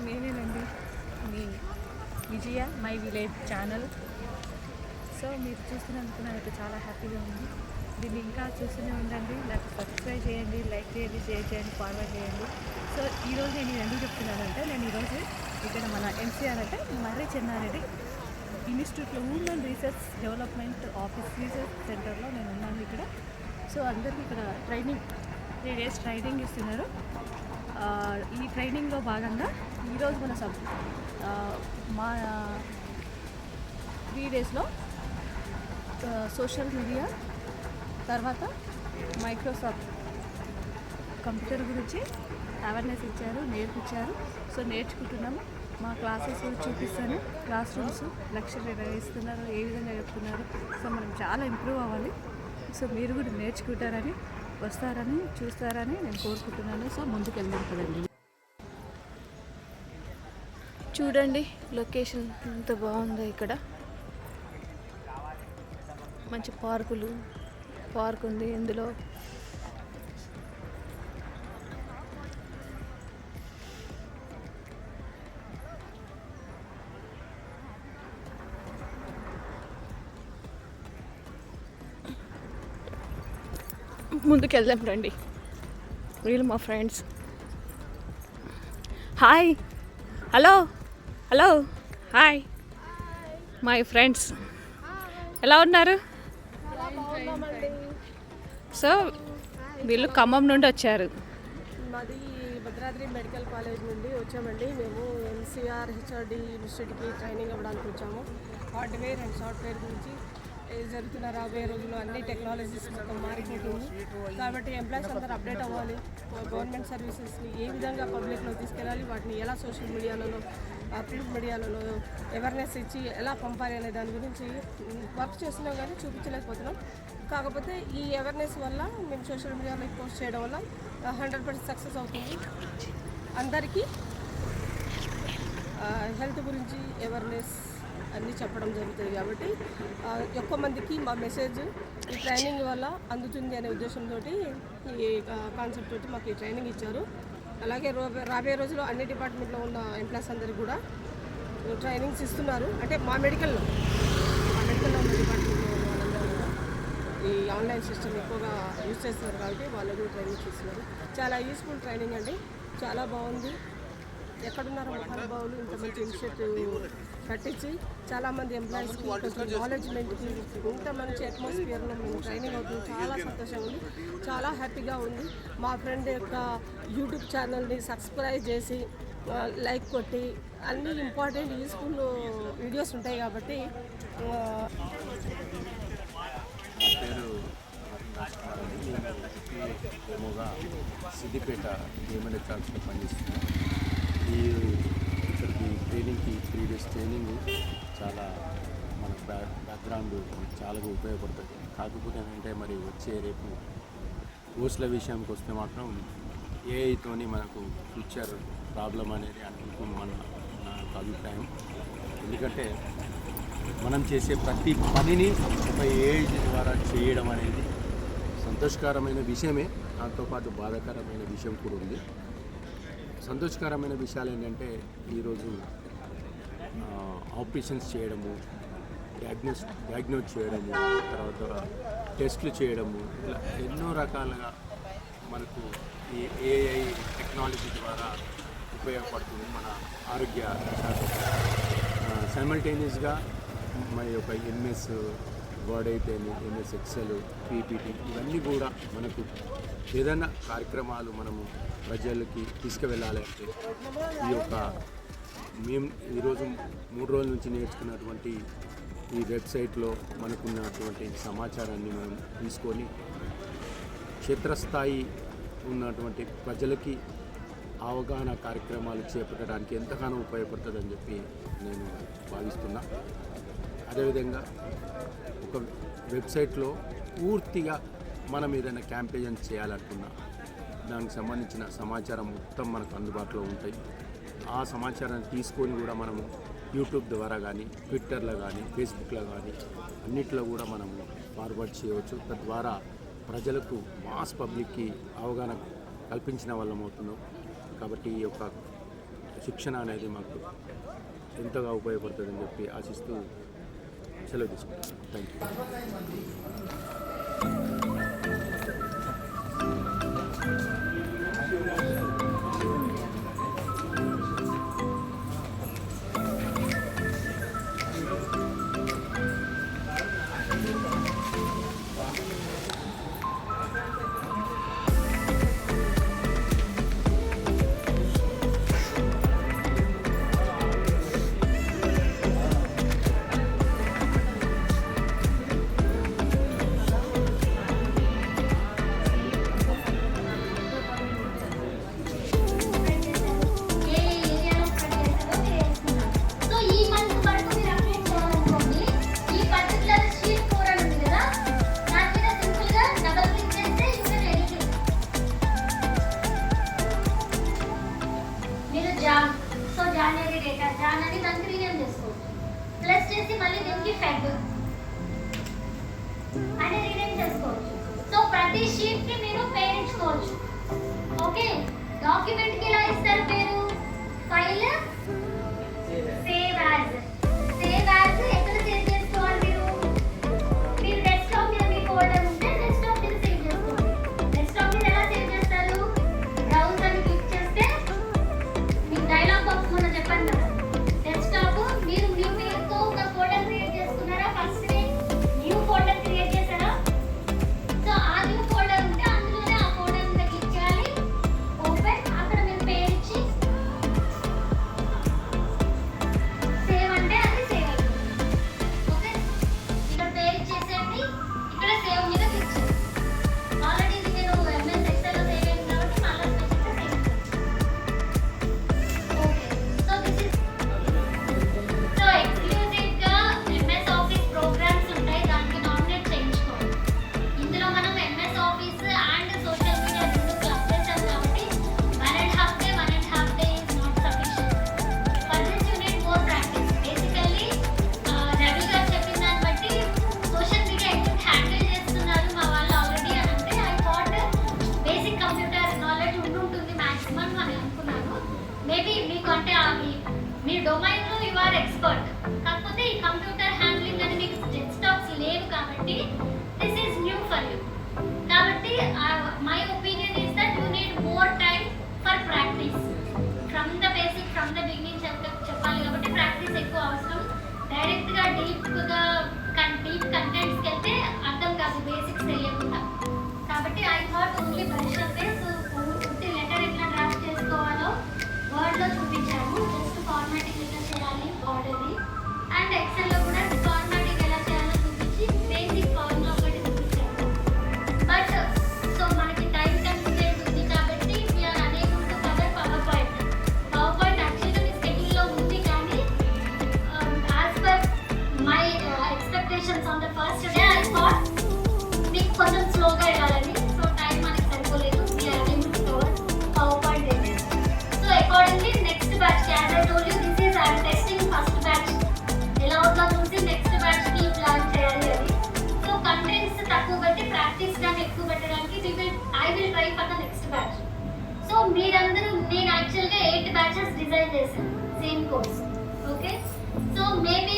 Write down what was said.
నేనేనండి మీ Vijaya my village channel. So మీరు చూస్తున్నందుకు నాకైతే చాలా హ్యాపీగా ఉంది. దీన్ని ఇంకా చూస్తూనే ఉండండి. నాకు సబ్స్క్రైబ్ చేయండి, లైక్ చేయండి, షేర్ చేయండి, ఫార్వర్డ్ చేయండి. సో ఈరోజు నేను ఎందుకు చెప్తున్నానంటే, నేను ఈరోజు ఇక్కడ మన ఎంసీఆర్ అంటే మర్రి చెన్నారెడ్డి ఇన్స్టిట్యూట్లో human research development office research సెంటర్లో నేను ఉన్నాను ఇక్కడ. సో అందరికీ ఇక్కడ ట్రైనింగ్ 3 days ట్రైనింగ్ ఇస్తున్నారు. ఈ ట్రైనింగ్లో భాగంగా ఈరోజు మన మా 3 daysలో సోషల్ మీడియా, తర్వాత మైక్రోసాఫ్ట్ కంప్యూటర్ గురించి అవేర్నెస్ ఇచ్చారు, నేర్పించారు. సో నేర్చుకుంటున్నాము. మా క్లాసెస్ చూపిస్తాను, క్లాస్ రూమ్స్ లెక్చర్ ఇస్తున్నారు, ఏ విధంగా చెప్తున్నారు. సో మనం చాలా ఇంప్రూవ్ అవ్వాలి. సో మీరు కూడా నేర్చుకుంటారని, వస్తారని, చూస్తారని నేను కోరుకుంటున్నాను. సో ముందుకు వెళ్దాం కదండి. చూడండి లొకేషన్ ఎంత బాగుందో. ఇక్కడ మంచి పార్క్ ఉంది. ఇందులో ముందుకు వెళ్దాం రండి. వీళ్ళు మా friends. Hi, hello, hi my friends. ఎలా ఉన్నారు? సో వీళ్ళు ఖమ్మం నుండి వచ్చారు. మాది భద్రాద్రి మెడికల్ కాలేజ్ నుండి వచ్చామండి. మేము ఎన్సీఆర్ హెచ్ఆర్డి ఇన్స్టిట్యూట్కి ట్రైనింగ్ ఇవ్వడానికి వచ్చాము. హార్డ్వేర్ అండ్ సాఫ్ట్వేర్ గురించి జరుగుతున్న రాబోయే రోజుల్లో అన్ని టెక్నాలజీస్ మొత్తం మారిపోతుంది. కాబట్టి ఎంప్లాయీస్ అందరూ అప్డేట్ అవ్వాలి. గవర్నమెంట్ సర్వీసెస్ని ఏ విధంగా పబ్లిక్లో తీసుకెళ్ళాలి, వాటిని ఎలా సోషల్ మీడియాలలో, ప్రింట్ మీడియాలలో అవేర్నెస్ ఇచ్చి ఎలా పంపాలి అనే దాని గురించి వర్క్ చేస్తున్నాం, కానీ చూపించలేకపోతున్నాం. కాకపోతే ఈ అవేర్నెస్ వల్ల మేము సోషల్ మీడియాలో పోస్ట్ చేయడం వల్ల 100% సక్సెస్ అవుతుంది. అందరికీ హెల్త్ గురించి అవేర్నెస్ అన్నీ చెప్పడం జరుగుతుంది. కాబట్టి ఎక్కువ మందికి మా మెసేజ్ ఈ ట్రైనింగ్ వల్ల అందుతుంది అనే ఉద్దేశంతో ఈ కాన్సెప్ట్ తోటి మాకు ఈ ట్రైనింగ్ ఇచ్చారు. అలాగే రాబోయే రోజుల్లో అన్ని డిపార్ట్మెంట్లో ఉన్న ఎంప్లాయీస్ అందరికీ కూడా ట్రైనింగ్స్ ఇస్తున్నారు. అంటే మా మెడికల్లో ఉన్న డిపార్ట్మెంట్లో ఉన్న వాళ్ళందరూ కూడా ఈ ఆన్లైన్ సిస్టమ్ ఎక్కువగా యూజ్ చేస్తున్నారు. కాబట్టి వాళ్ళకు ట్రైనింగ్స్ ఇస్తున్నారు. చాలా యూస్ఫుల్ ట్రైనింగ్ అండి, చాలా బాగుంది. ఎక్కడున్నారో మహానుభావులు ఇంత మంచి ఇనిషియేటివ్ కట్టించి చాలామంది ఎంప్లాయీస్కి కొంచెం నాలెడ్జ్మెంట్కి ఇంత మంచి అట్మాస్ఫియర్లో మేము ట్రైనింగ్ అవుతుంది. చాలా సంతోషంగా ఉంది, చాలా హ్యాపీగా ఉంది. మా ఫ్రెండ్ యొక్క యూట్యూబ్ ఛానల్ని సబ్స్క్రైబ్ చేసి లైక్ కొట్టి అన్ని ఇంపార్టెంట్ యూస్ఫుల్ వీడియోస్ ఉంటాయి. కాబట్టి సిద్దిపేట గవర్నమెంట్ ఛాన్స్లో పనిచేస్తున్నాను. ఇక్కడికి ట్రైనింగ్కి 3 days ట్రైనింగ్ చాలా మన బ్యాక్గ్రౌండ్ చాలా ఉపయోగపడుతుంది. కాకపోతే ఏంటంటే మరి వచ్చే రేపు పోస్టుల విషయానికి వస్తే మాత్రం ఏఐతోని మనకు ఫ్యూచర్ ప్రాబ్లం అనేది అనుకుంటున్నాం నా అభిప్రాయం. ఎందుకంటే మనం చేసే ప్రతి పనిని ఒక ఏఐ ద్వారా చేయడం అనేది సంతోషకరమైన విషయమే, దాంతోపాటు బాధాకరమైన విషయం కూడా ఉంది. సంతోషకరమైన విషయాలు ఏంటంటే ఈరోజు ఆపరేషన్స్ చేయడము, డయాగ్నోస్ చేయడము, తర్వాత టెస్టులు చేయడము, ఇలా ఎన్నో రకాలుగా మనకు ఈ ఏఐ టెక్నాలజీ ద్వారా ఉపయోగపడుతుంది మన ఆరోగ్య శాఖ. సైమల్టేనియస్గా మన యొక్క ఎంఎస్ వర్డ్ అయితేనే, ఎంఎస్ ఎక్సెల్, పీపీటీ ఇవన్నీ కూడా మనకు ఏదైనా కార్యక్రమాలు మనము ప్రజలకి తీసుకువెళ్ళాలి అంటే ఈ యొక్క మేము ఈరోజు 3 రోజుల నుంచి నేర్చుకున్నటువంటి ఈ వెబ్సైట్లో మనకున్నటువంటి సమాచారాన్ని మనం తీసుకొని క్షేత్రస్థాయి ఉన్నటువంటి ప్రజలకి అవగాహన కార్యక్రమాలు చేపట్టడానికి ఎంతగానో ఉపయోగపడుతుందని చెప్పి నేను భావిస్తున్నా. అదేవిధంగా ఒక వెబ్సైట్లో పూర్తిగా మనం ఏదైనా క్యాంపెయిన్ చేయాలనుకున్నా దానికి సంబంధించిన సమాచారం మొత్తం మనకు అందుబాటులో ఉంటాయి. ఆ సమాచారాన్ని తీసుకొని కూడా మనము యూట్యూబ్ ద్వారా కానీ, ట్విట్టర్లో కానీ, ఫేస్బుక్లో కానీ అన్నిట్లో కూడా మనము ఫార్వర్డ్ చేయవచ్చు. తద్వారా ప్రజలకు మాస్ పబ్లిక్కి అవగాహన కల్పించిన వాళ్ళం అవుతున్నాం. కాబట్టి ఈ యొక్క శిక్షణ అనేది మాకు ఎంతగా ఉపయోగపడుతుందని చెప్పి ఆశిస్తూ సెలవు తీసుకుంటాను. Thank you. January data Jan అని దానికి రీనేమ్ చేసుకోవచ్చు. ప్లస్ చేసి మళ్ళీ దీనికి ఫెబ్ అని రీనేమ్ చేసుకోవచ్చు. సో ప్రతి షీట్ కి మీరు పేరు ఇచ్చుకోవచ్చు. ఓకే, డాక్యుమెంట్ కి ఎలా ఇస్తారు పేరు? File save as. Save as ఎక్కడ సేవ్ చేసుకోవాలి? మీరు డెస్క్టాప్ మీద మీ ఫోల్డర్ ఉంటే డెస్క్టాప్ మీద సేవ్ చేసుకోండి. డెస్క్టాప్ మీద ఎలా సేవ్ చేస్తారు? బ్రౌజ్ అని క్లిక్ చేస్తే మీ డైలాగ్ బాక్స్ మొన్న చెప్పాను కదా, డెస్క్టాప్ మీరు న్యూ పేరుతో ఒక ఫోల్డర్ క్రియేట్ చేసుకున్నారా? ఫస్ట్ న్యూ ఫోల్డర్ క్రియేట్ చేశారా? సో ఆ న్యూ ఫోల్డర్ ఉంటే అందులోనే ఆ ఫోల్డర్ మీద క్లిక్ చేయాలి, ఓపెన్, అక్కడ మీరు పేరు ఇచ్చి సేవ్ అంటే అది సేవ్ అయిపోతుంది. ఓకే, ఇక్కడ పేరు ఇచ్చేసేయండి, ఇక్కడ సేవ్ మీద క్లిక్ చేయండి. ఆల్రెడీ ఇది నేను ఎంఎస్ ఎక్సెల్ లో సేవ్ అయింది కాబట్టి మళ్ళీ స్పెషల్గా సేవ్ చేస్తాను. Okay, so this is so exclusive గా ఎంఎస్ ఆఫీస్ ప్రోగ్రామ్స్ ఉంటాయి, దానికి నామినేట్ చేయించుకోండి. ఇందులో మనం MS office and social media రెండు క్లబ్ చేసాం కాబట్టి 1.5 day is not sufficient. For this you need more practice. Basically Ravi గారు చెప్పిన దాన్ని బట్టి సోషల్ మీడియా ఎక్కువ హ్యాండిల్ చేస్తున్నారు మా వాళ్ళు ఆల్రెడీ అని అంటే I thought basic computer knowledge ఉంటుంది మాక్సిమం అని అనుకున్నాను. మేబీ మీకు అంటే మీ డొమైన్ లో యు ఆర్ ఎక్స్పర్ట్, కాకపోతే ఈ కంప్యూటర్ హ్యాండ్లింగ్ అని మీకు డెస్క్టాప్స్ లేవు కాబట్టి this is new for you. కాబట్టి my opinion is that you need more time for practice. From the basic from the beginning చెప్పాలి కాబట్టి ప్రాక్టీస్ ఎక్కువ అవసరం. డైరెక్ట్ గా డీప్ కంటెంట్స్కి వెళ్తే అర్థం కాదు బేసిక్స్ తెలియకుండా. కాబట్టి ఐ థాట్ ఓన్లీ బ్రషర్ బేస్ ఉట్టి లెటర్ ఎట్లా డ్రాఫ్ట్ చేసుకోవాలో వర్డ్ లో చూపించాము. జస్ట్ ఫార్మాటింగ్ ఎలా చేయాలి బార్డర్ని, అండ్ ఎక్సెల్ లో కూడా ఫార్మాటింగ్ ఎలా చేయాలో చూపించి బేసిక్ ఫార్ములా ఒకటి చూపించాము. బట్ సో మనకి టైం కన్స్ట్రెయింట్ ఉంది కాబట్టి we are unable to cover power point. Power point యాక్చువల్గా మీ స్కెడ్యూల్లో ఉంది, కానీ as per my expectations on the first day I thought మీకు కొంచెం స్లోగా వెళ్ళాలని. సో టైం మనకి సరిపోలేదు. We are unable to cover power point areas. So accordingly next batch as I told you this is I'm testing first batch ఎలా ఉందో చూసి next batch కి ప్లాన్ చేయాలి అని. సో కంటెంట్స్ తక్కువ పెట్టి ప్రాక్టీస్ టైం ఎక్కువ పెట్టడానికి I will try for the next batch. So మీరందరూ నేను యాక్చువల్గా 8 బ్యాచెస్ డిజైన్ చేశాను same course. Okay, so maybe